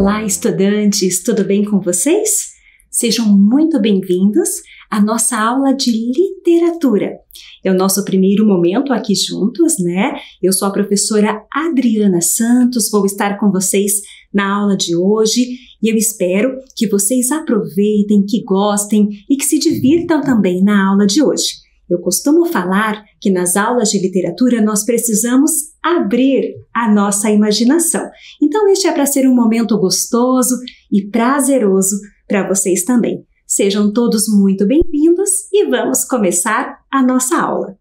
Olá, estudantes! Tudo bem com vocês? Sejam muito bem-vindos à nossa aula de literatura. É o nosso primeiro momento aqui juntos, né? Eu sou a professora Adriana Santos, vou estar com vocês na aula de hoje e eu espero que vocês aproveitem, que gostem e que se divirtam também na aula de hoje. Eu costumo falar que nas aulas de literatura nós precisamos abrir a nossa imaginação. Então este é para ser um momento gostoso e prazeroso para vocês também. Sejam todos muito bem-vindos e vamos começar a nossa aula.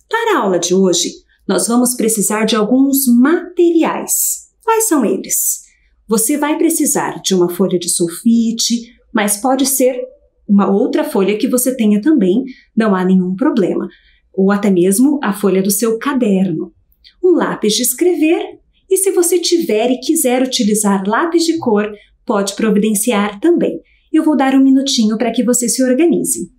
Para a aula de hoje, nós vamos precisar de alguns materiais. Quais são eles? Você vai precisar de uma folha de sulfite, mas pode ser uma outra folha que você tenha também, não há nenhum problema. Ou até mesmo a folha do seu caderno. Um lápis de escrever e se você tiver e quiser utilizar lápis de cor, pode providenciar também. Eu vou dar um minutinho para que você se organize.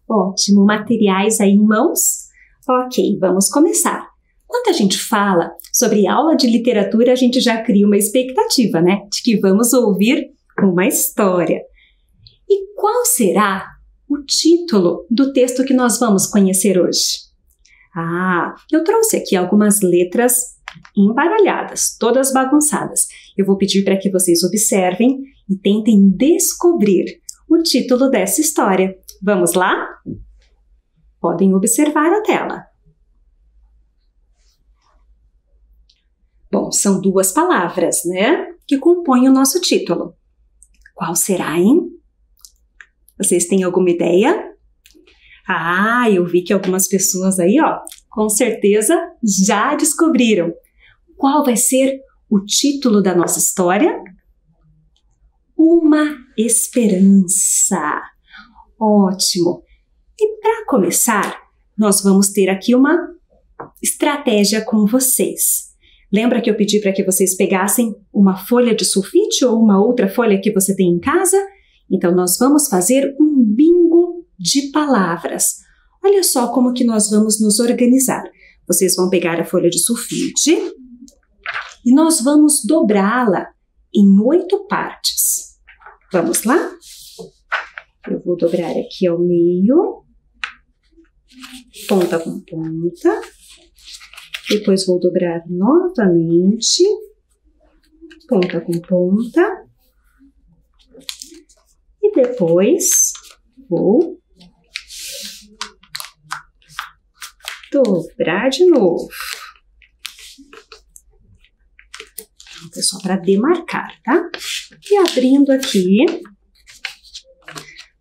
Ótimo, materiais aí em mãos? Ok, vamos começar. Quando a gente fala sobre aula de literatura, a gente já cria uma expectativa, né? De que vamos ouvir uma história. E qual será o título do texto que nós vamos conhecer hoje? Eu trouxe aqui algumas letras embaralhadas, todas bagunçadas. Eu vou pedir para que vocês observem e tentem descobrir o título dessa história. Vamos lá? Podem observar a tela. Bom, são duas palavras, né? Que compõem o nosso título. Qual será, hein? Vocês têm alguma ideia? Eu vi que algumas pessoas aí, com certeza já descobriram. Qual vai ser o título da nossa história? Uma Esperança. Ótimo! E para começar, nós vamos ter aqui uma estratégia com vocês. Lembra que eu pedi para que vocês pegassem uma folha de sulfite ou uma outra folha que você tem em casa? Então, nós vamos fazer um bingo de palavras. Olha só como que nós vamos nos organizar. Vocês vão pegar a folha de sulfite e nós vamos dobrá-la em 8 partes. Vamos lá? Eu vou dobrar aqui ao meio, ponta com ponta, depois vou dobrar novamente, ponta com ponta, e depois vou dobrar de novo. É só para demarcar, tá? E abrindo aqui,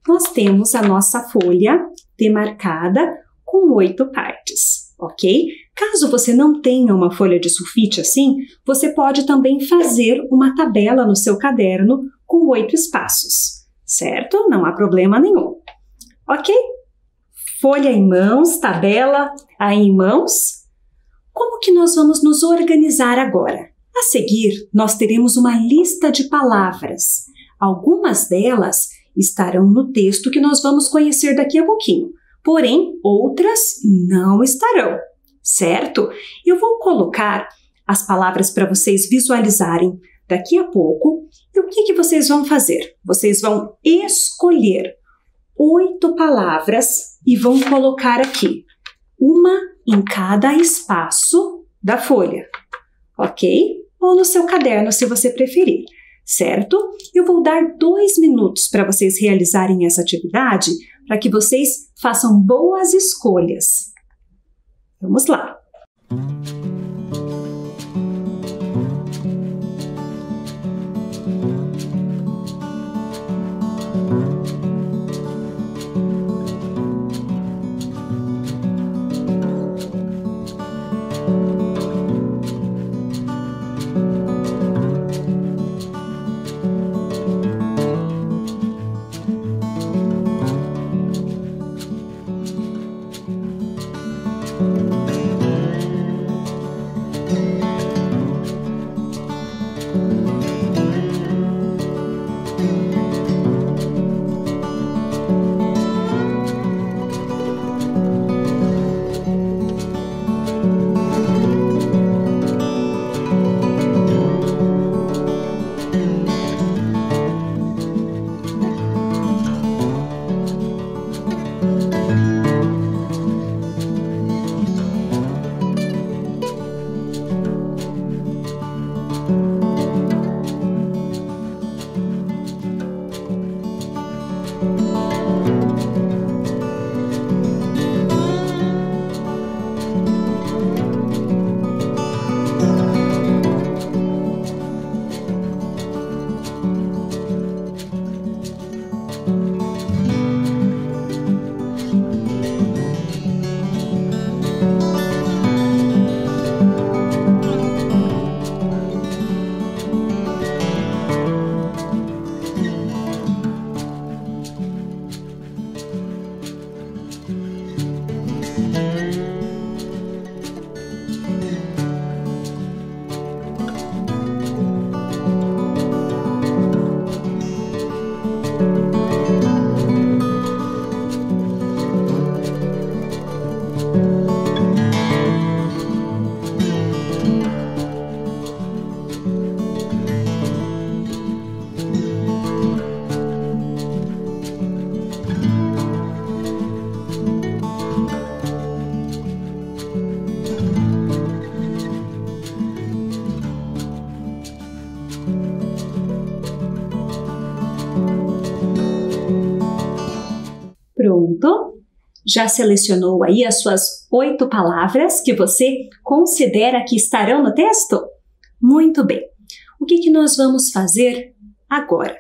nós temos a nossa folha demarcada com 8 partes, ok? Caso você não tenha uma folha de sulfite assim, você pode também fazer uma tabela no seu caderno com 8 espaços, certo? Não há problema nenhum. Ok? folha em mãos, tabela aí em mãos. Como que nós vamos nos organizar agora? A seguir, nós teremos uma lista de palavras. Algumas delas estarão no texto que nós vamos conhecer daqui a pouquinho, porém, outras não estarão, certo? Eu vou colocar as palavras para vocês visualizarem daqui a pouco. E o que vocês vão fazer? Vocês vão escolher 8 palavras e vão colocar aqui, uma em cada espaço da folha, ok? Ou no seu caderno, se você preferir, certo? Eu vou dar 2 minutos para vocês realizarem essa atividade, para que vocês façam boas escolhas. Vamos lá! Pronto? Já selecionou aí as suas 8 palavras que você considera que estarão no texto? Muito bem. O que nós vamos fazer agora?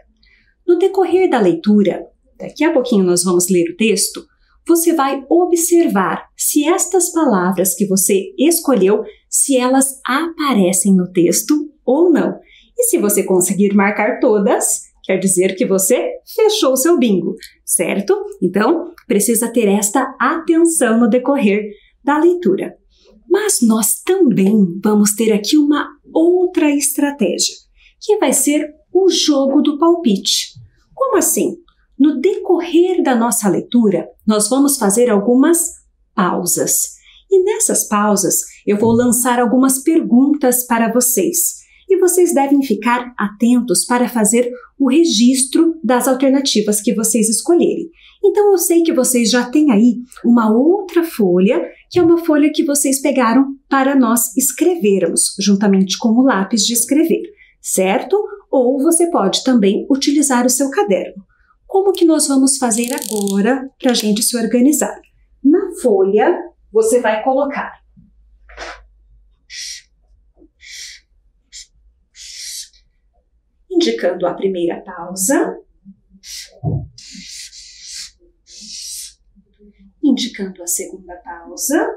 No decorrer da leitura, daqui a pouquinho nós vamos ler o texto, você vai observar se estas palavras que você escolheu, se elas aparecem no texto ou não. E se você conseguir marcar todas, quer dizer que você fechou o seu bingo, certo? Então, precisa ter esta atenção no decorrer da leitura. Mas nós também vamos ter aqui uma outra estratégia, que vai ser o jogo do palpite. Como assim? No decorrer da nossa leitura, nós vamos fazer algumas pausas. E nessas pausas, eu vou lançar algumas perguntas para vocês. E vocês devem ficar atentos para fazer o registro das alternativas que vocês escolherem. Então, eu sei que vocês já têm aí uma outra folha, que é uma folha que vocês pegaram para nós escrevermos, juntamente com o lápis de escrever, certo? Ou você pode também utilizar o seu caderno. Como que nós vamos fazer agora para a gente se organizar? Na folha, você vai colocar indicando a primeira pausa, indicando a segunda pausa,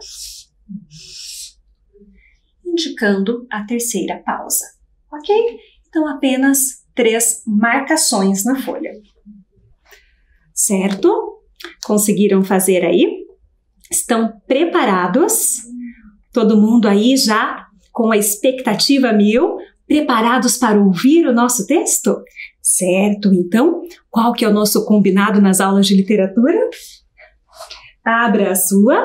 indicando a terceira pausa, ok? Então, apenas 3 marcações na folha, certo? Conseguiram fazer aí? Estão preparados? Todo mundo aí já com a expectativa 1000, preparados para ouvir o nosso texto? Certo, então, qual que é o nosso combinado nas aulas de literatura? Abra a sua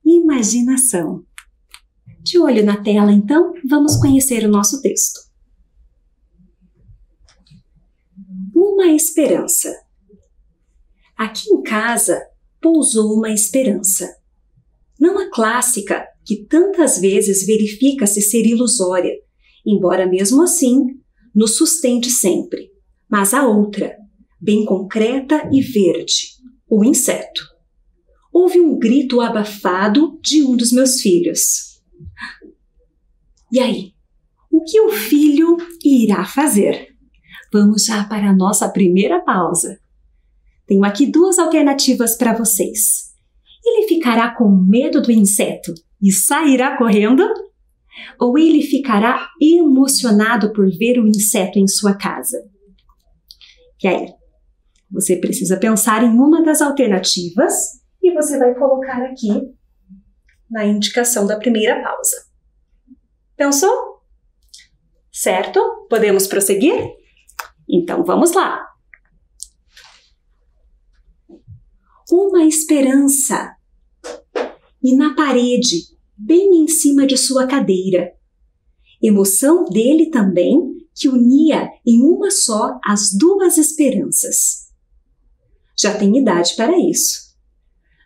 imaginação. De olho na tela, então, vamos conhecer o nosso texto. Uma esperança. Aqui em casa pousou uma esperança. Não a clássica, que tantas vezes verifica-se ser ilusória, embora mesmo assim nos sustente sempre, mas a outra, bem concreta e verde, o inseto. Houve um grito abafado de um dos meus filhos. E aí, o que o filho irá fazer? Vamos já para a nossa primeira pausa. Tenho aqui 2 alternativas para vocês. Ele ficará com medo do inseto e sairá correndo? Ou ele ficará emocionado por ver o inseto em sua casa? E aí, você precisa pensar em uma das alternativas e você vai colocar aqui na indicação da primeira pausa. Pensou? Certo? Podemos prosseguir? Então vamos lá. Uma esperança. E na parede, bem em cima de sua cadeira. Emoção dele também, que unia em uma só as 2 esperanças. Já tem idade para isso.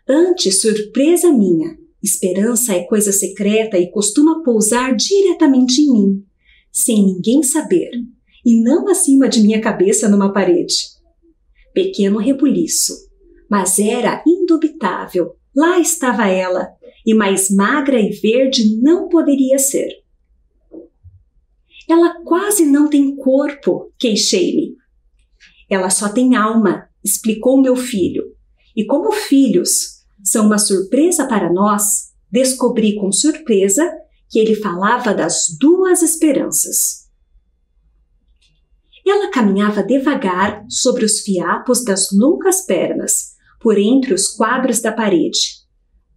Antes, surpresa minha. Esperança é coisa secreta e costuma pousar diretamente em mim, sem ninguém saber, e não acima de minha cabeça numa parede. Pequeno rebuliço, mas era indubitável. Lá estava ela, e mais magra e verde não poderia ser. Ela quase não tem corpo, queixei-me. Ela só tem alma, explicou meu filho. E como filhos são uma surpresa para nós, descobri com surpresa que ele falava das 2 esperanças. Ela caminhava devagar sobre os fiapos das longas pernas, por entre os quadros da parede.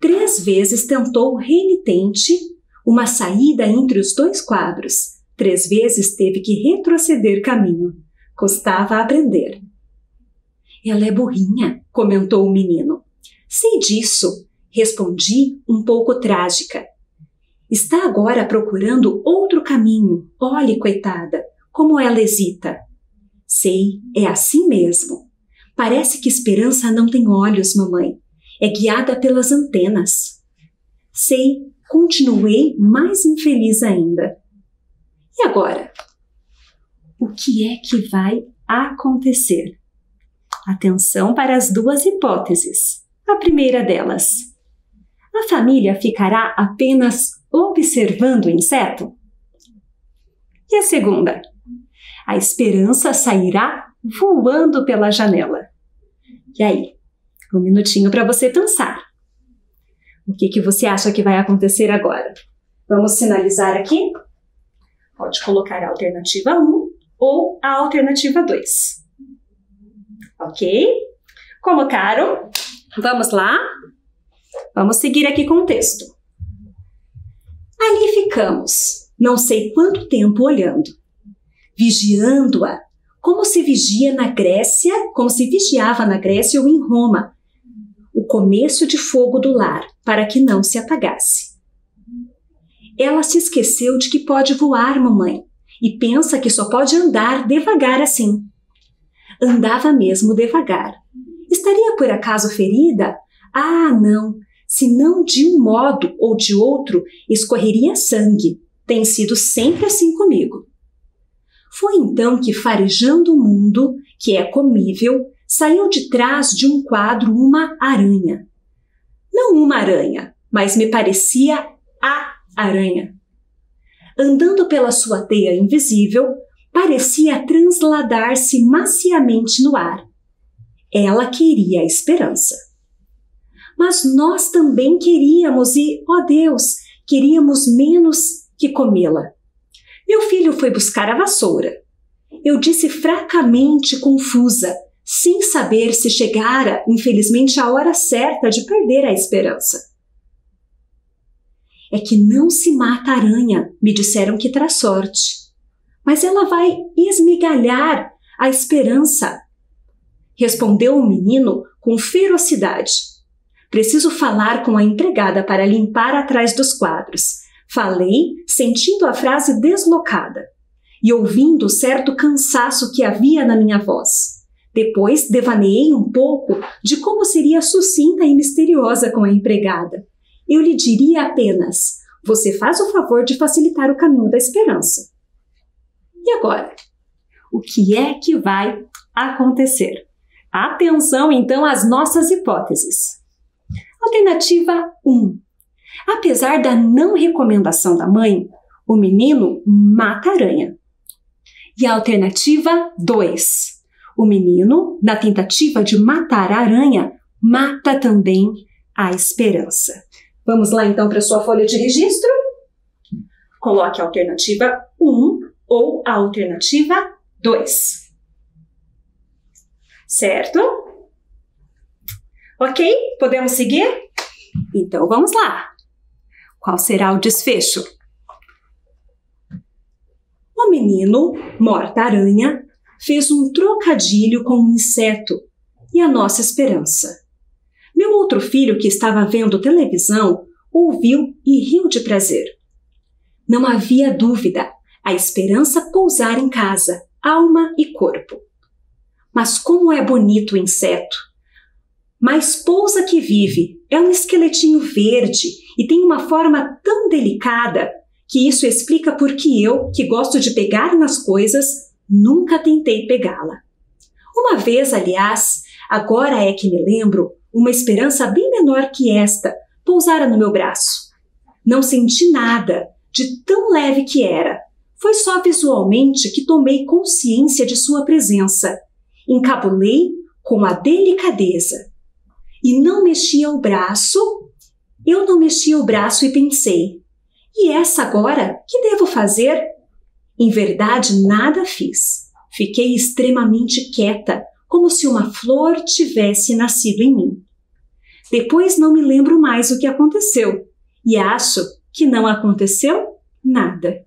3 vezes tentou renitente uma saída entre os 2 quadros. 3 vezes teve que retroceder caminho. Custava aprender. Ela é burrinha, comentou o menino. Sei disso, respondi um pouco trágica. Está agora procurando outro caminho. Olhe, coitada, como ela hesita. Sei, é assim mesmo. Parece que esperança não tem olhos, mamãe. É guiada pelas antenas. Sei, continuei mais infeliz ainda. E agora? O que é que vai acontecer? Atenção para as 2 hipóteses. A primeira delas. A família ficará apenas observando o inseto? E a segunda? A esperança sairá voando pela janela. E aí? Um minutinho para você pensar. O que você acha que vai acontecer agora? Vamos sinalizar aqui? Pode colocar a alternativa 1 ou a alternativa 2. Ok? Colocaram? Vamos lá? Vamos seguir aqui com o texto. Ali ficamos, não sei quanto tempo olhando, vigiando-a, como se vigiava na Grécia ou em Roma, o começo de fogo do lar, para que não se apagasse. Ela se esqueceu de que pode voar, mamãe, e pensa que só pode andar devagar assim. Andava mesmo devagar. Estaria por acaso ferida? Ah, não! Senão de um modo ou de outro escorreria sangue. Tem sido sempre assim comigo. Foi então que, farejando o mundo, que é comível, saiu de trás de um quadro uma aranha. Não uma aranha, mas me parecia a aranha. Andando pela sua teia invisível, parecia transladar-se maciamente no ar. Ela queria a esperança. Mas nós também queríamos e, ó Deus, queríamos menos que comê-la. Meu filho foi buscar a vassoura. Eu disse fracamente, confusa, sem saber se chegara, infelizmente, a hora certa de perder a esperança. É que não se mata a aranha, me disseram que traz sorte, mas ela vai esmigalhar a esperança. Respondeu o menino com ferocidade. Preciso falar com a empregada para limpar atrás dos quadros. Falei, sentindo a frase deslocada e ouvindo certo cansaço que havia na minha voz. Depois devaneei um pouco de como seria sucinta e misteriosa com a empregada. Eu lhe diria apenas: você faz o favor de facilitar o caminho da esperança. E agora? O que é que vai acontecer? Atenção, então, às nossas hipóteses. Alternativa 1. Apesar da não recomendação da mãe, o menino mata a aranha. E a alternativa 2. O menino, na tentativa de matar a aranha, mata também a esperança. Vamos lá, então, para a sua folha de registro. Coloque a alternativa 1 ou a alternativa 2. Certo? Ok? Podemos seguir? Então, vamos lá. Qual será o desfecho? O menino, morta-aranha, fez um trocadilho com um inseto e a nossa esperança. Meu outro filho, que estava vendo televisão, ouviu e riu de prazer. Não havia dúvida, a esperança pousara em casa, alma e corpo. Mas como é bonito o inseto! Mas pousa que vive, é um esqueletinho verde e tem uma forma tão delicada que isso explica por que eu, que gosto de pegar nas coisas, nunca tentei pegá-la. Uma vez, aliás, agora é que me lembro, uma esperança bem menor que esta pousara no meu braço. Não senti nada, de tão leve que era. Foi só visualmente que tomei consciência de sua presença. Encabulei com a delicadeza. E não mexia o braço. Eu não mexia o braço e pensei: e essa agora? Que devo fazer? Em verdade, nada fiz. Fiquei extremamente quieta, como se uma flor tivesse nascido em mim. Depois não me lembro mais o que aconteceu e acho que não aconteceu nada.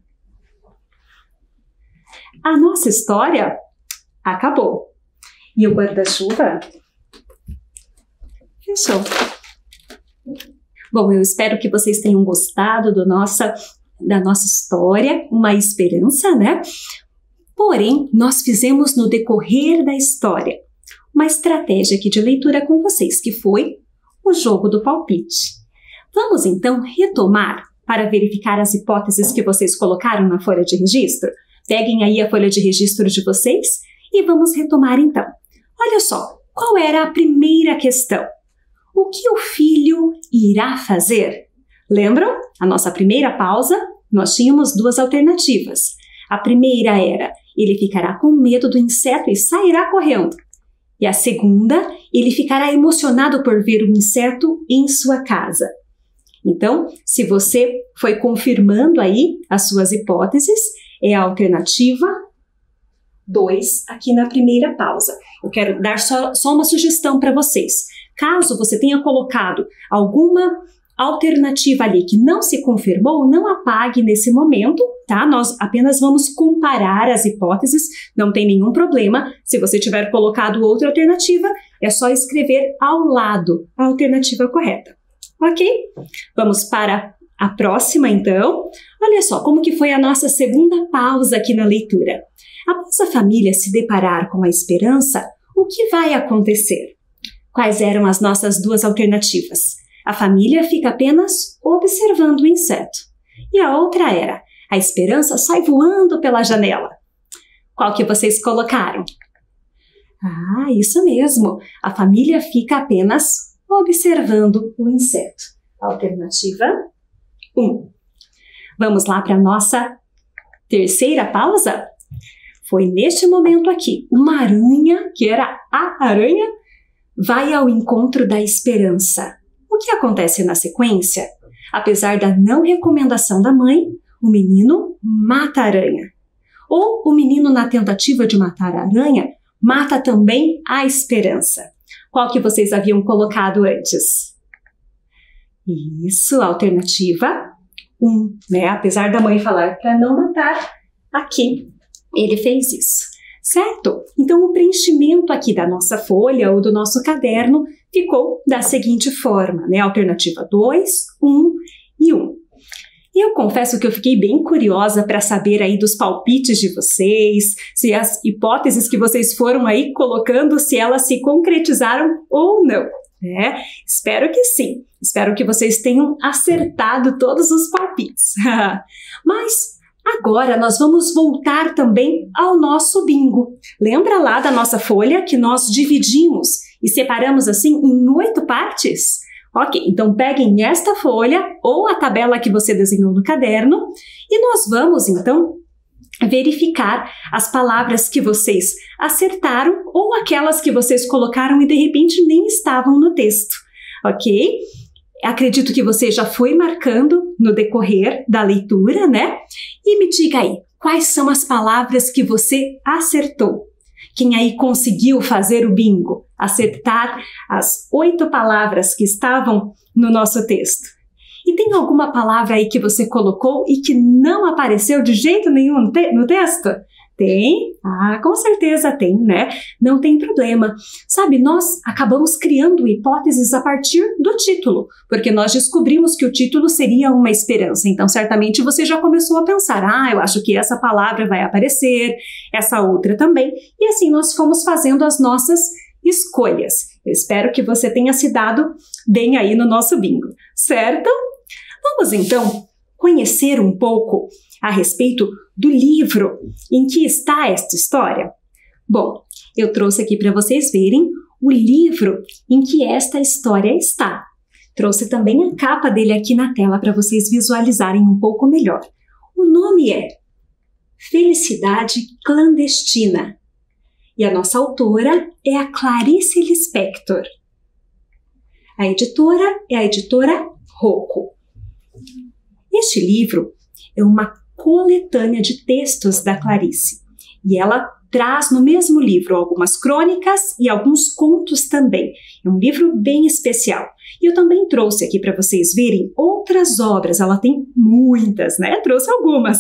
A nossa história acabou. E o guarda-chuva fechou. Bom, eu espero que vocês tenham gostado da nossa história, uma esperança, né? Porém, nós fizemos no decorrer da história uma estratégia aqui de leitura com vocês, que foi o jogo do palpite. Vamos então retomar para verificar as hipóteses que vocês colocaram na folha de registro? Peguem aí a folha de registro de vocês e vamos retomar então. Olha só, qual era a primeira questão? O que o filho irá fazer? Lembram? A nossa primeira pausa, nós tínhamos duas alternativas. A primeira era: ele ficará com medo do inseto e sairá correndo. E a segunda, ele ficará emocionado por ver o inseto em sua casa. Então, se você foi confirmando aí as suas hipóteses, é a alternativa 2 aqui na primeira pausa. Eu quero dar só uma sugestão para vocês. Caso você tenha colocado alguma alternativa ali que não se confirmou, não apague nesse momento, tá? Nós apenas vamos comparar as hipóteses, não tem nenhum problema. Se você tiver colocado outra alternativa, é só escrever ao lado a alternativa correta. Ok? Vamos para a próxima, então. Olha só como que foi a nossa segunda pausa aqui na leitura. Após a família se deparar com a esperança, o que vai acontecer? Quais eram as nossas duas alternativas? A família fica apenas observando o inseto. E a outra era: a esperança sai voando pela janela. Qual que vocês colocaram? Ah, isso mesmo. A família fica apenas observando o inseto. Alternativa 1. Vamos lá para a nossa terceira pausa? Foi neste momento aqui, uma aranha, que era a aranha, vai ao encontro da esperança. O que acontece na sequência? Apesar da não recomendação da mãe, o menino mata a aranha. Ou o menino, na tentativa de matar a aranha, mata também a esperança. Qual que vocês haviam colocado antes? Isso, alternativa 1, né? Apesar da mãe falar para não matar, aqui ele fez isso, certo? Então o preenchimento aqui da nossa folha ou do nosso caderno ficou da seguinte forma, né? Alternativa 2, 1 e 1. E eu confesso que eu fiquei bem curiosa para saber aí dos palpites de vocês, se as hipóteses que vocês foram aí colocando, se elas se concretizaram ou não, né? Espero que sim. Espero que vocês tenham acertado todos os palpites. Mas agora nós vamos voltar também ao nosso bingo. Lembra lá da nossa folha que nós dividimos e separamos assim em 8 partes? Ok, então peguem esta folha ou a tabela que você desenhou no caderno e nós vamos então verificar as palavras que vocês acertaram ou aquelas que vocês colocaram e de repente nem estavam no texto, ok? Acredito que você já foi marcando no decorrer da leitura, né? E me diga aí, quais são as palavras que você acertou? Quem aí conseguiu fazer o bingo, acertar as 8 palavras que estavam no nosso texto? E tem alguma palavra aí que você colocou e que não apareceu de jeito nenhum no texto? Tem? Ah, com certeza tem, né? Não tem problema. Sabe, nós acabamos criando hipóteses a partir do título, porque nós descobrimos que o título seria uma esperança. Então, certamente você já começou a pensar, eu acho que essa palavra vai aparecer, essa outra também. E assim nós fomos fazendo as nossas escolhas. Eu espero que você tenha se dado bem aí no nosso bingo, certo? Vamos então conhecer um pouco a respeito do livro em que está esta história? Bom, eu trouxe aqui para vocês verem o livro em que esta história está. Trouxe também a capa dele aqui na tela para vocês visualizarem um pouco melhor. O nome é Felicidade Clandestina e a nossa autora é a Clarice Lispector. A editora é a editora Rocco. Este livro é uma coletânea de textos da Clarice e ela traz no mesmo livro algumas crônicas e alguns contos também. É um livro bem especial. E eu também trouxe aqui para vocês verem outras obras, ela tem muitas, né? Trouxe algumas.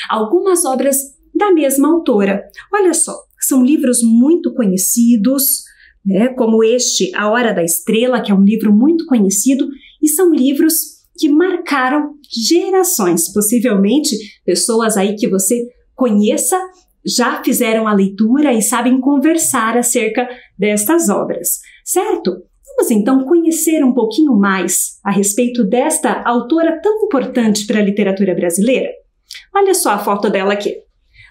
Algumas obras da mesma autora. Olha só, são livros muito conhecidos, né? Como este, A Hora da Estrela, que é um livro muito conhecido, e são livros que marcaram gerações. Possivelmente, pessoas aí que você conheça já fizeram a leitura e sabem conversar acerca destas obras, certo? Vamos então conhecer um pouquinho mais a respeito desta autora tão importante para a literatura brasileira? Olha só a foto dela aqui.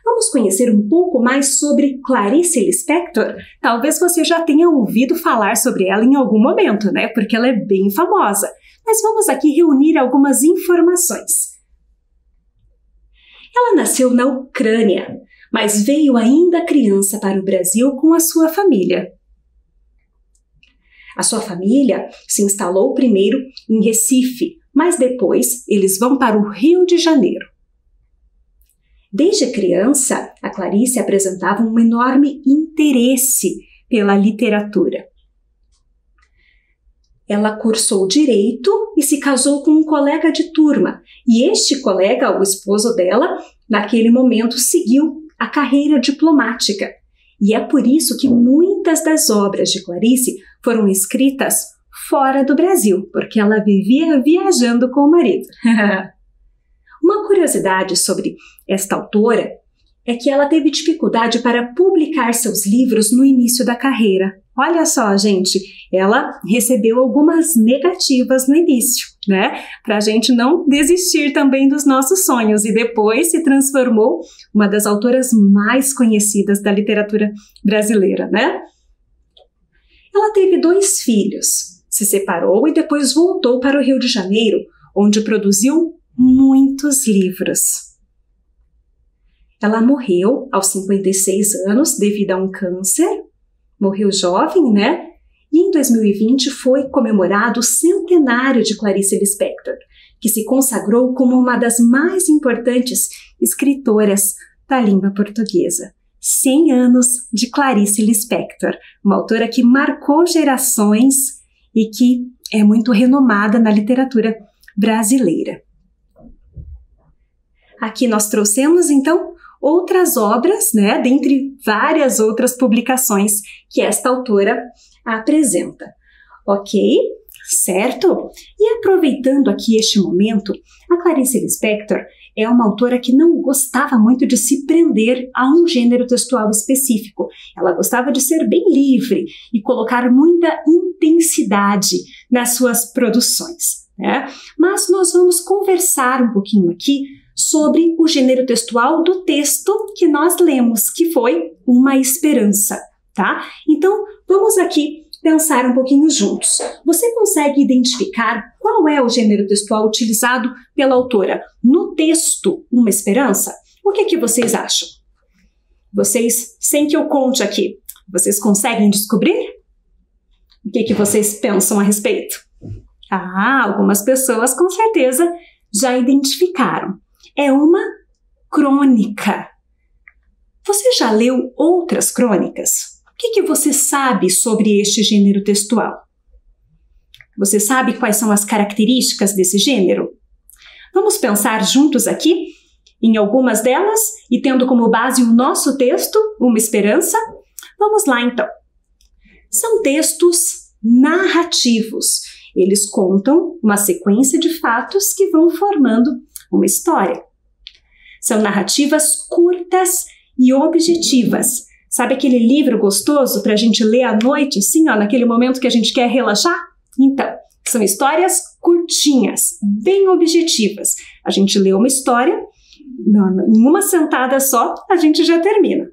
Vamos conhecer um pouco mais sobre Clarice Lispector? Talvez você já tenha ouvido falar sobre ela em algum momento, né? Porque ela é bem famosa. Mas vamos aqui reunir algumas informações. Ela nasceu na Ucrânia, mas veio ainda criança para o Brasil com a sua família. A sua família se instalou primeiro em Recife, mas depois eles vão para o Rio de Janeiro. Desde criança, a Clarice apresentava um enorme interesse pela literatura. Ela cursou Direito e se casou com um colega de turma. E este colega, o esposo dela, naquele momento seguiu a carreira diplomática. E é por isso que muitas das obras de Clarice foram escritas fora do Brasil, porque ela vivia viajando com o marido. Uma curiosidade sobre esta autora é que ela teve dificuldade para publicar seus livros no início da carreira. Olha só, gente, ela recebeu algumas negativas no início, né? Para a gente não desistir também dos nossos sonhos e depois se transformou uma das autoras mais conhecidas da literatura brasileira, né? Ela teve 2 filhos, se separou e depois voltou para o Rio de Janeiro, onde produziu muitos livros. Ela morreu aos 56 anos devido a um câncer, morreu jovem, né? E em 2020 foi comemorado o centenário de Clarice Lispector, que se consagrou como uma das mais importantes escritoras da língua portuguesa. 100 anos de Clarice Lispector, uma autora que marcou gerações e que é muito renomada na literatura brasileira. Aqui nós trouxemos, então, outras obras, né, dentre várias outras publicações que esta autora apresenta. Ok? Certo? E aproveitando aqui este momento, a Clarice Lispector é uma autora que não gostava muito de se prender a um gênero textual específico. Ela gostava de ser bem livre e colocar muita intensidade nas suas produções, né? Mas nós vamos conversar um pouquinho aqui sobre o gênero textual do texto que nós lemos, que foi Uma Esperança, tá? Então, vamos aqui pensar um pouquinho juntos. Você consegue identificar qual é o gênero textual utilizado pela autora no texto Uma Esperança? O que vocês acham? Vocês, sem que eu conte aqui, vocês conseguem descobrir? O que vocês pensam a respeito? Algumas pessoas com certeza já identificaram. É uma crônica. Você já leu outras crônicas? O que você sabe sobre este gênero textual? Você sabe quais são as características desse gênero? Vamos pensar juntos aqui em algumas delas e tendo como base o nosso texto, Uma Esperança? Vamos lá então. São textos narrativos. Eles contam uma sequência de fatos que vão formando uma história. São narrativas curtas e objetivas. Sabe aquele livro gostoso para a gente ler à noite, assim, ó, naquele momento que a gente quer relaxar? Então, são histórias curtinhas, bem objetivas. A gente lê uma história, em uma sentada só, a gente já termina.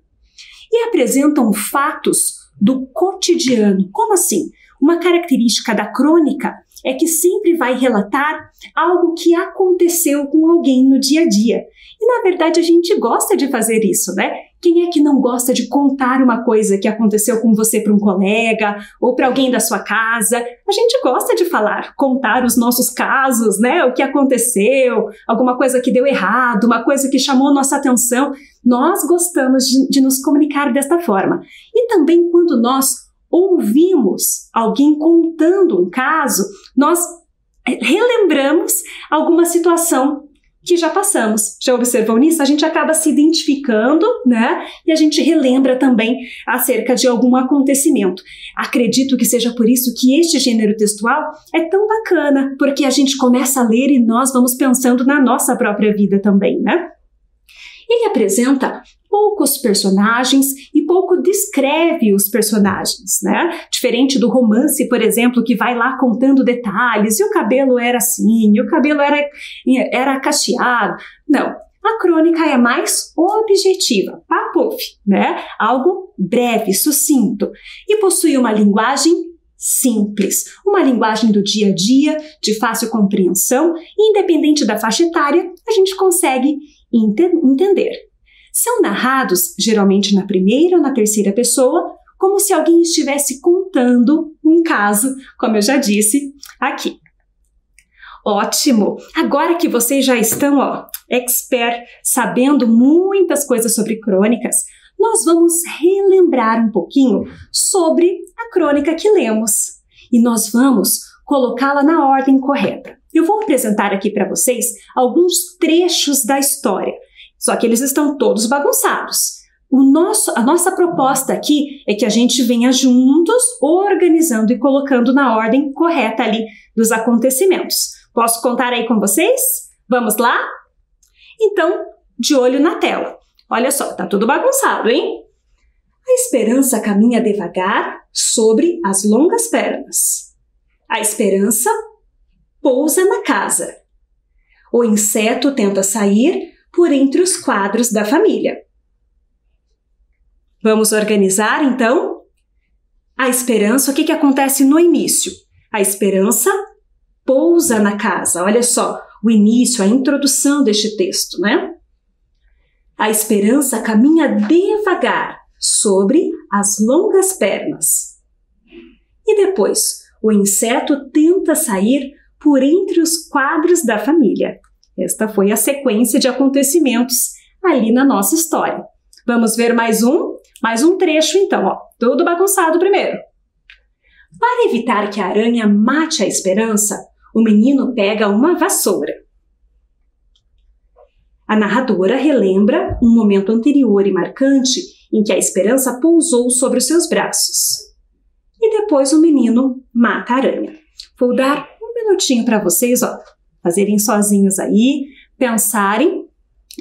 E apresentam fatos do cotidiano. Como assim? Uma característica da crônica é que sempre vai relatar algo que aconteceu com alguém no dia a dia. E, na verdade, a gente gosta de fazer isso, né? Quem é que não gosta de contar uma coisa que aconteceu com você para um colega ou para alguém da sua casa? A gente gosta de falar, contar os nossos casos, né? O que aconteceu, alguma coisa que deu errado, uma coisa que chamou nossa atenção. Nós gostamos de nos comunicar desta forma. E também quando nós ouvimos alguém contando um caso, nós relembramos alguma situação que já passamos. Já observou nisso? A gente acaba se identificando, né? E a gente relembra também acerca de algum acontecimento. Acredito que seja por isso que este gênero textual é tão bacana, porque a gente começa a ler e nós vamos pensando na nossa própria vida também, né? Ele apresenta poucos personagens e pouco descreve os personagens, né? Diferente do romance, por exemplo, que vai lá contando detalhes, e o cabelo era assim, e o cabelo era cacheado. Não, a crônica é mais objetiva, papuf, né? Algo breve, sucinto, e possui uma linguagem simples, uma linguagem do dia a dia, de fácil compreensão, e independente da faixa etária, a gente consegue entender. São narrados, geralmente na primeira ou na terceira pessoa, como se alguém estivesse contando um caso, como eu já disse aqui. Ótimo! Agora que vocês já estão, expert, sabendo muitas coisas sobre crônicas, nós vamos relembrar um pouquinho sobre a crônica que lemos. E nós vamos colocá-la na ordem correta. Eu vou apresentar aqui para vocês alguns trechos da história, só que eles estão todos bagunçados. A nossa proposta aqui é que a gente venha juntos organizando e colocando na ordem correta ali dos acontecimentos. Posso contar aí com vocês? Vamos lá? Então, de olho na tela. Olha só, tá tudo bagunçado, hein? A esperança caminha devagar sobre as longas pernas. A esperança pousa na casa. O inseto tenta sair por entre os quadros da família. Vamos organizar, então? A esperança, o que acontece no início? A esperança pousa na casa. Olha só, o início, a introdução deste texto, né? A esperança caminha devagar sobre as longas pernas. E depois, o inseto tenta sair por entre os quadros da família. Esta foi a sequência de acontecimentos ali na nossa história. Vamos ver mais um trecho então, ó. Tudo bagunçado primeiro. Para evitar que a aranha mate a esperança, o menino pega uma vassoura. A narradora relembra um momento anterior e marcante em que a esperança pousou sobre os seus braços. E depois o menino mata a aranha. Vou dar um minutinho para vocês, ó, fazerem sozinhos aí, pensarem,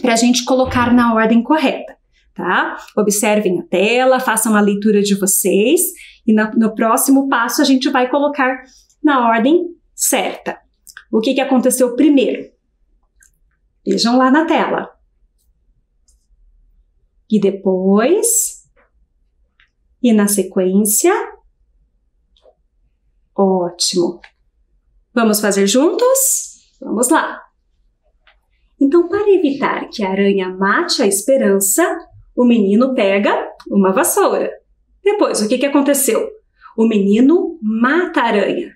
para a gente colocar na ordem correta, tá? Observem a tela, façam a leitura de vocês e no próximo passo a gente vai colocar na ordem certa. O que aconteceu primeiro? Vejam lá na tela. E depois, e na sequência, ótimo. Vamos fazer juntos? Vamos lá. Então, para evitar que a aranha mate a esperança, o menino pega uma vassoura. Depois, o que aconteceu? O menino mata a aranha.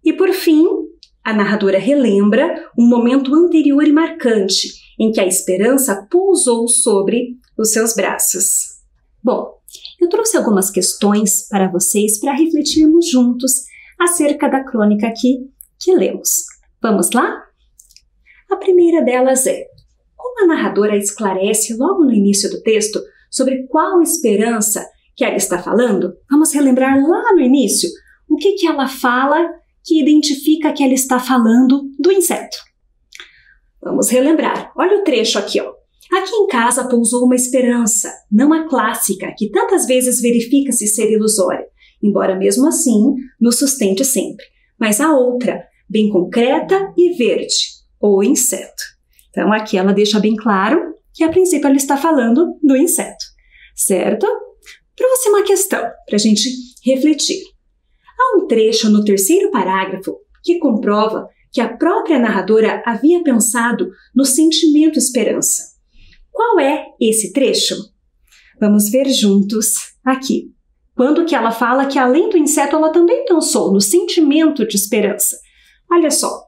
E por fim, a narradora relembra um momento anterior e marcante em que a esperança pousou sobre os seus braços. Bom, eu trouxe algumas questões para vocês para refletirmos juntos acerca da crônica que lemos. Vamos lá? A primeira delas é: como a narradora esclarece logo no início do texto sobre qual esperança que ela está falando? Vamos relembrar lá no início o que ela fala que identifica que ela está falando do inseto. Vamos relembrar. Olha o trecho aqui, ó. Aqui em casa pousou uma esperança, não a clássica, que tantas vezes verifica-se ser ilusória, embora mesmo assim nos sustente sempre, mas a outra, bem concreta e verde, o inseto. Então aqui ela deixa bem claro que a princípio ela está falando do inseto, certo? Próxima questão, para a gente refletir. Há um trecho no terceiro parágrafo que comprova que a própria narradora havia pensado no sentimento esperança. Qual é esse trecho? Vamos ver juntos aqui. Quando que ela fala que além do inseto ela também pensou no sentimento de esperança. Olha só,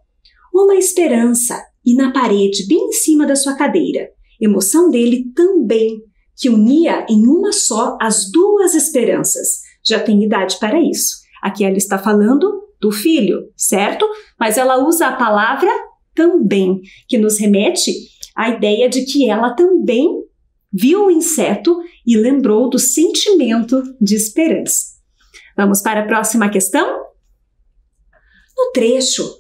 uma esperança e na parede bem em cima da sua cadeira. Emoção dele também, que unia em uma só as duas esperanças. Já tem idade para isso. Aqui ela está falando do filho, certo? Mas ela usa a palavra também, que nos remete à ideia de que ela também viu o inseto e lembrou do sentimento de esperança. Vamos para a próxima questão? No trecho,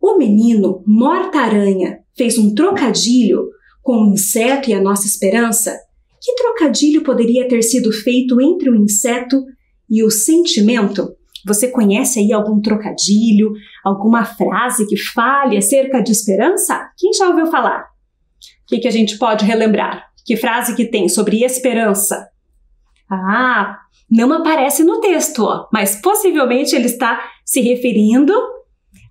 o menino morta-aranha fez um trocadilho com o inseto e a nossa esperança. Que trocadilho poderia ter sido feito entre o inseto e o sentimento? Você conhece aí algum trocadilho, alguma frase que fale acerca de esperança? Quem já ouviu falar? O que a gente pode relembrar? Que frase que tem sobre esperança? Ah, não aparece no texto, ó, mas possivelmente ele está se referindo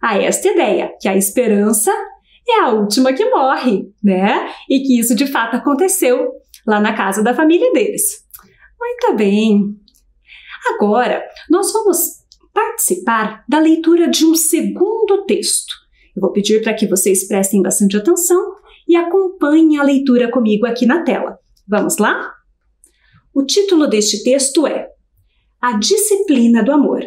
a esta ideia, que a esperança é a última que morre, né? E que isso de fato aconteceu lá na casa da família deles. Muito bem. Agora, nós vamos participar da leitura de um segundo texto. Eu vou pedir para que vocês prestem bastante atenção e acompanhem a leitura comigo aqui na tela. Vamos lá? O título deste texto é A Disciplina do Amor.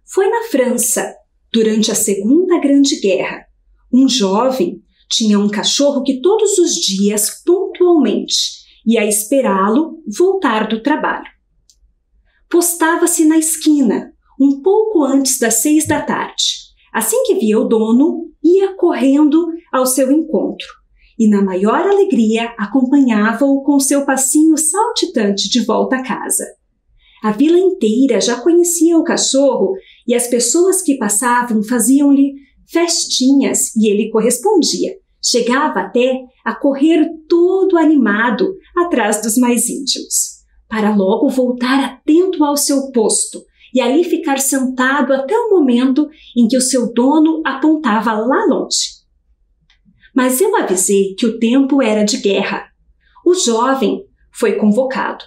Foi na França, durante a Segunda Grande Guerra. Um jovem tinha um cachorro que todos os dias, pontualmente, ia esperá-lo voltar do trabalho. Postava-se na esquina, um pouco antes das 6 da tarde. Assim que via o dono, ia correndo ao seu encontro e, na maior alegria, acompanhava-o com seu passinho saltitante de volta a casa. A vila inteira já conhecia o cachorro e as pessoas que passavam faziam-lhe festinhas e ele correspondia. Chegava até a correr todo animado atrás dos mais íntimos, para logo voltar atento ao seu posto e ali ficar sentado até o momento em que o seu dono apontava lá longe. Mas eu avisei que o tempo era de guerra. O jovem foi convocado.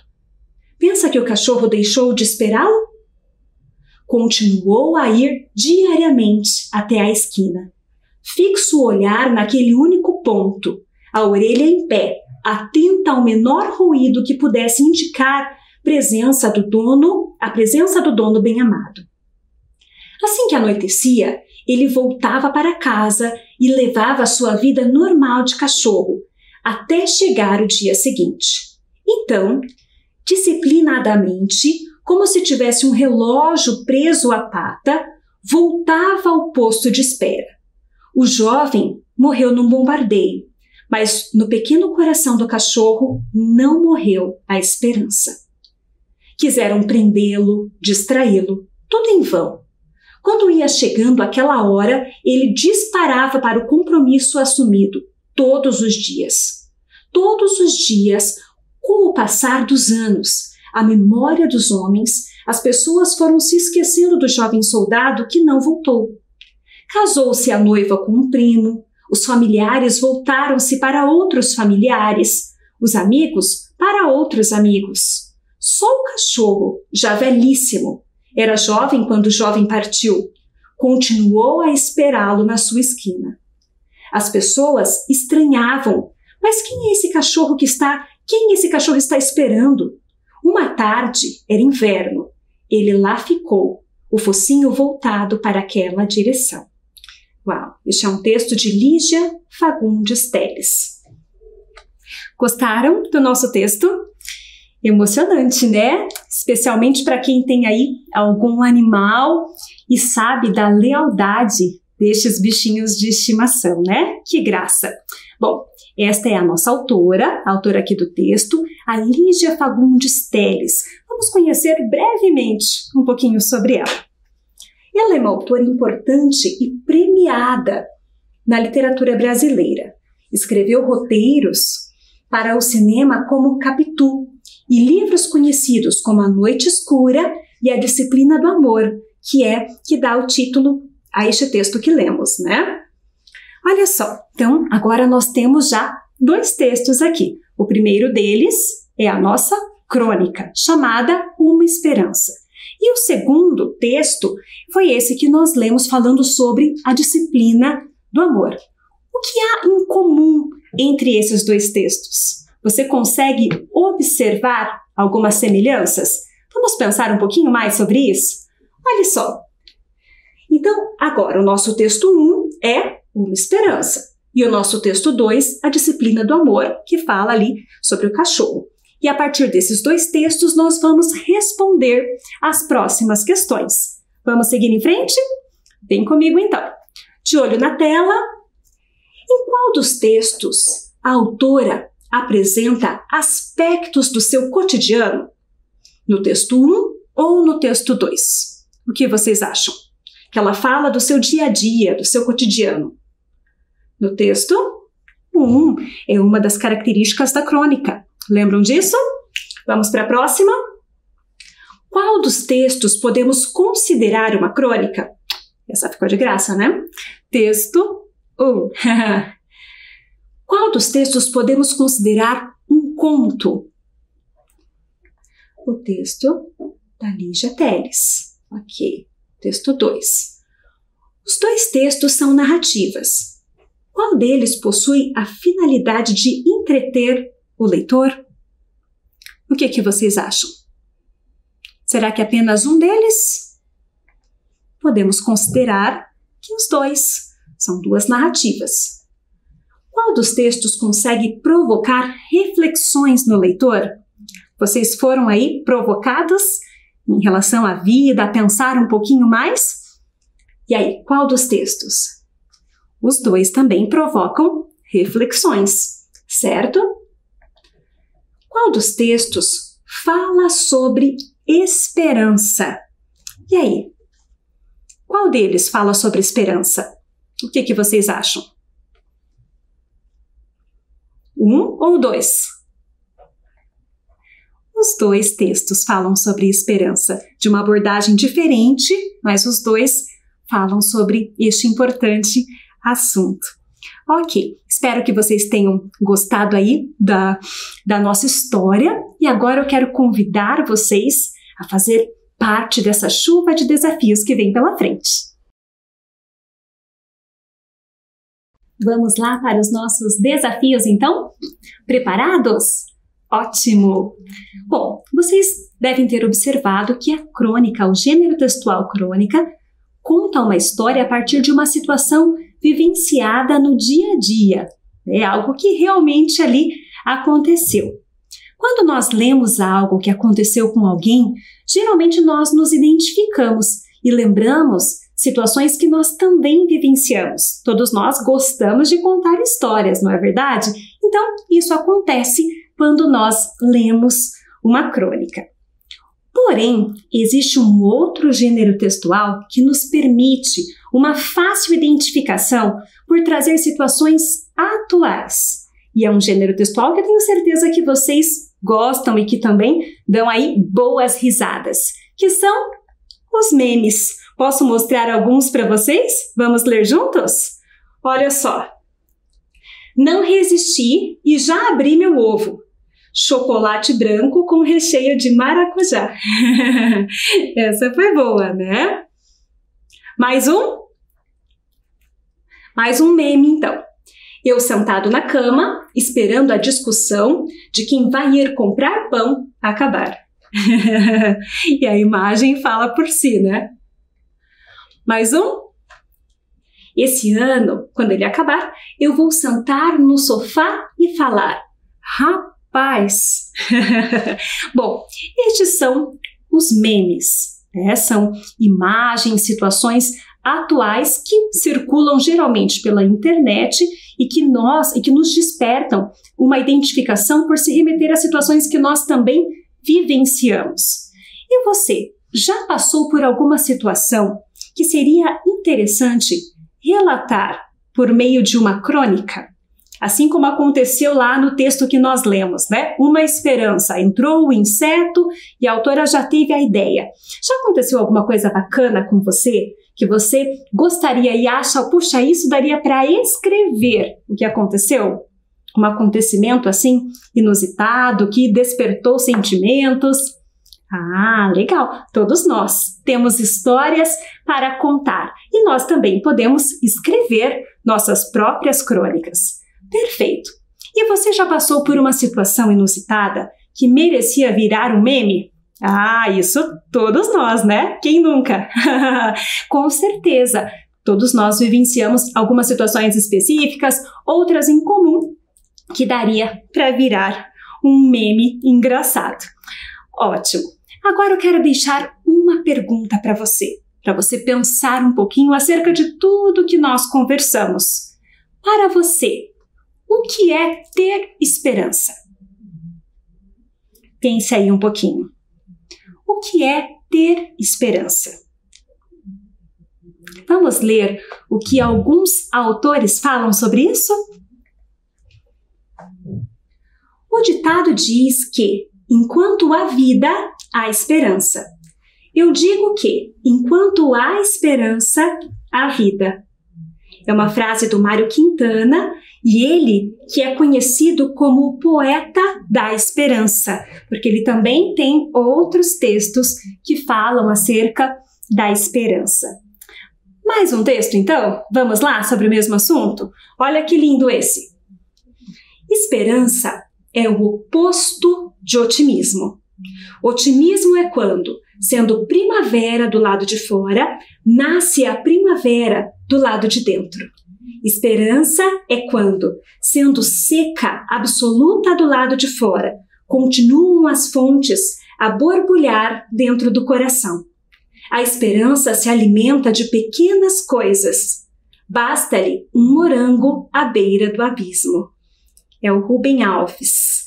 Pensa que o cachorro deixou de esperá-lo? Continuou a ir diariamente até a esquina. Fixo o olhar naquele único ponto, a orelha em pé, atenta ao menor ruído que pudesse indicar a presença do dono bem-amado. Assim que anoitecia, ele voltava para casa e levava a sua vida normal de cachorro, até chegar o dia seguinte. Então, disciplinadamente, como se tivesse um relógio preso à pata, voltava ao posto de espera. O jovem morreu num bombardeio, mas no pequeno coração do cachorro não morreu a esperança. Quiseram prendê-lo, distraí-lo, tudo em vão. Quando ia chegando aquela hora, ele disparava para o compromisso assumido todos os dias. Todos os dias, com o passar dos anos, a memória dos homens, as pessoas foram se esquecendo do jovem soldado que não voltou. Casou-se a noiva com um primo, os familiares voltaram-se para outros familiares, os amigos para outros amigos. Só o cachorro, já velhíssimo, era jovem quando o jovem partiu, continuou a esperá-lo na sua esquina. As pessoas estranhavam, mas quem esse cachorro está esperando? Uma tarde, era inverno, ele lá ficou, o focinho voltado para aquela direção. Uau, este é um texto de Lígia Fagundes Telles. Gostaram do nosso texto? Emocionante, né? Especialmente para quem tem aí algum animal e sabe da lealdade destes bichinhos de estimação, né? Que graça! Bom, esta é a nossa autora, a autora aqui do texto, a Lígia Fagundes Telles. Vamos conhecer brevemente um pouquinho sobre ela. Ela é uma autora importante e premiada na literatura brasileira. Escreveu roteiros para o cinema como Capitu e livros conhecidos como A Noite Escura e A Disciplina do Amor, que dá o título a este texto que lemos, né? Olha só, então agora nós temos já 2 textos aqui. O primeiro deles é a nossa crônica, chamada Uma Esperança. E o segundo texto foi esse que nós lemos falando sobre a disciplina do amor. O que há em comum entre esses 2 textos? Você consegue observar algumas semelhanças? Vamos pensar um pouquinho mais sobre isso? Olha só. Então, agora o nosso texto 1 é Uma Esperança. E o nosso texto 2, A Disciplina do Amor, que fala ali sobre o cachorro. E a partir desses 2 textos, nós vamos responder as próximas questões. Vamos seguir em frente? Vem comigo então. De olho na tela. Em qual dos textos a autora apresenta aspectos do seu cotidiano? No texto 1 ou no texto 2? O que vocês acham? Que ela fala do seu dia a dia, do seu cotidiano. No texto 1 é uma das características da crônica. Lembram disso? Vamos para a próxima? Qual dos textos podemos considerar uma crônica? Essa ficou de graça, né? Texto 1. Qual dos textos podemos considerar um conto? O texto da Lígia Telles. Ok. Texto 2. Os 2 textos são narrativas. Qual deles possui a finalidade de entreter o leitor? O que vocês acham? Será que apenas um deles? Podemos considerar que os 2 são 2 narrativas. Qual dos textos consegue provocar reflexões no leitor? Vocês foram aí provocados em relação à vida, a pensar um pouquinho mais? E aí, qual dos textos? Os 2 também provocam reflexões, certo? Qual dos textos fala sobre esperança? E aí? Qual deles fala sobre esperança? O que vocês acham? 1 ou 2? Os 2 textos falam sobre esperança, de uma abordagem diferente, mas os 2 falam sobre este importante assunto. Ok, espero que vocês tenham gostado aí da nossa história e agora eu quero convidar vocês a fazer parte dessa chuva de desafios que vem pela frente. Vamos lá para os nossos desafios, então? Preparados? Ótimo! Bom, vocês devem ter observado que a crônica, o gênero textual crônica, conta uma história a partir de uma situação vivenciada no dia a dia. É algo que realmente ali aconteceu. Quando nós lemos algo que aconteceu com alguém, geralmente nós nos identificamos e lembramos situações que nós também vivenciamos. Todos nós gostamos de contar histórias, não é verdade? Então, isso acontece quando nós lemos uma crônica. Porém, existe um outro gênero textual que nos permite uma fácil identificação por trazer situações atuais. E é um gênero textual que eu tenho certeza que vocês gostam e que também dão aí boas risadas, que são os memes. Posso mostrar alguns para vocês? Vamos ler juntos? Olha só. Não resisti e já abri meu ovo. Chocolate branco com recheio de maracujá. Essa foi boa, né? Mais um? Mais um meme, então. Eu sentado na cama, esperando a discussão de quem vai ir comprar pão acabar. E a imagem fala por si, né? Mais um? Esse ano, quando ele acabar, eu vou sentar no sofá e falar: rapaz! Bom, estes são os memes, né? São imagens, situações atuais que circulam geralmente pela internet e que nos despertam uma identificação por se remeter a situações que nós também vivenciamos. E você já passou por alguma situação que seria interessante relatar por meio de uma crônica? Assim como aconteceu lá no texto que nós lemos, né? Uma esperança, entrou o inseto e a autora já teve a ideia. Já aconteceu alguma coisa bacana com você? Que você gostaria e acha, puxa, isso daria para escrever o que aconteceu? Um acontecimento assim inusitado, que despertou sentimentos? Ah, legal! Todos nós temos histórias para contar e nós também podemos escrever nossas próprias crônicas. Perfeito! E você já passou por uma situação inusitada que merecia virar um meme? Ah, isso todos nós, né? Quem nunca? Com certeza! Todos nós vivenciamos algumas situações específicas, outras em comum, que daria para virar um meme engraçado. Ótimo! Agora eu quero deixar uma pergunta para você pensar um pouquinho acerca de tudo que nós conversamos. Para você, o que é ter esperança? Pense aí um pouquinho. O que é ter esperança? Vamos ler o que alguns autores falam sobre isso? O ditado diz que, enquanto há vida, há esperança. Eu digo que, enquanto há esperança, há vida. É uma frase do Mário Quintana, e ele que é conhecido como o poeta da esperança, porque ele também tem outros textos que falam acerca da esperança. Mais um texto, então? Vamos lá, sobre o mesmo assunto? Olha que lindo esse. Esperança é o oposto de otimismo. Otimismo é quando, sendo primavera do lado de fora, nasce a primavera do lado de dentro. Esperança é quando, sendo seca absoluta do lado de fora, continuam as fontes a borbulhar dentro do coração. A esperança se alimenta de pequenas coisas. Basta-lhe um morango à beira do abismo. É o Rubem Alves.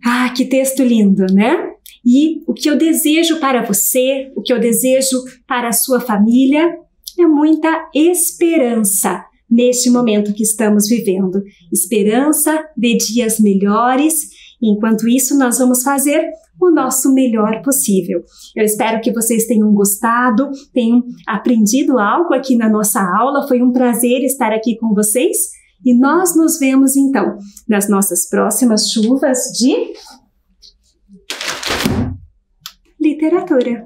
Ah, que texto lindo, né? E o que eu desejo para você, o que eu desejo para a sua família é muita esperança neste momento que estamos vivendo. Esperança de dias melhores. Enquanto isso, nós vamos fazer o nosso melhor possível. Eu espero que vocês tenham gostado, tenham aprendido algo aqui na nossa aula. Foi um prazer estar aqui com vocês. E nós nos vemos, então, nas nossas próximas chuvas de literatura.